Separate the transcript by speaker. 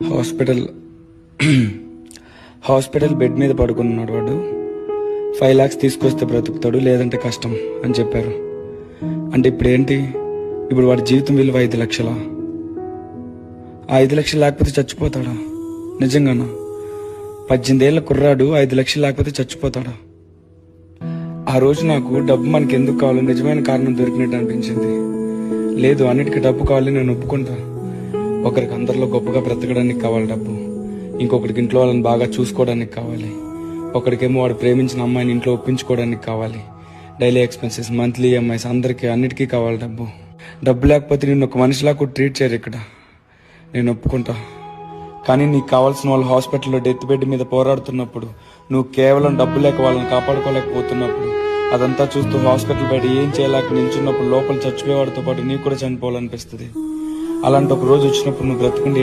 Speaker 1: Hospital hospital bed మీద పడుకున్నాడు వాడు. 5 lakhs తీసుకొస్తే బ్రతుకుతాడు, లేదంటే కష్టం అని చెప్పారు. అంటే ఇప్పుడు ఏంటి? ఇప్పుడు వాడి జీవితం విలువ 5 లక్షలా? ఆ 5 లక్షలు లేకపోతే చచ్చిపోతాడా? నిజంగానా? 18 ఏళ్ల కుర్రాడు 5 లక్షలు లేకపోతే చచ్చిపోతాడా? ఆ రోజు నాకు డబ్బు మనకి ఎందుకు కావాలో నిజమైన కారణం దొరికినట్టు అనిపించింది. లేదు, అన్నిటికీ డబ్బు కావాలి, నేను ఒప్పుకుంటా. ఒకరికి అందరిలో గొప్పగా బ్రతకడానికి కావాలి డబ్బు, ఇంకొకరికి ఇంట్లో వాళ్ళని బాగా చూసుకోవడానికి కావాలి, ఒకరికేమో వాడు ప్రేమించిన అమ్మాయిని ఇంట్లో ఒప్పించుకోవడానికి కావాలి, డైలీ ఎక్స్పెన్సెస్, మంత్లీ ఈఎంఐస్, అందరికీ అన్నిటికీ కావాలి డబ్బు. డబ్బు లేకపోతే నిన్ను ఒక మనిషిలా కూడా ట్రీట్ చేయరు ఇక్కడ. నేను ఒప్పుకుంటా. కానీ నీకు కావాల్సిన వాళ్ళు హాస్పిటల్లో డెత్ బెడ్ మీద పోరాడుతున్నప్పుడు, నువ్వు కేవలం డబ్బు లేక వాళ్ళని కాపాడుకోలేకపోతున్నప్పుడు, అదంతా చూస్తూ హాస్పిటల్ బయట ఏం చేయలేక నిల్చున్నప్పుడు లోపల చచ్చిపోయేవాడితో పాటు నీకు కూడా చనిపోవాలనిపిస్తుంది. అలాంటి ఒక రోజు వచ్చినప్పుడు నువ్వు బ్రతుకుంటే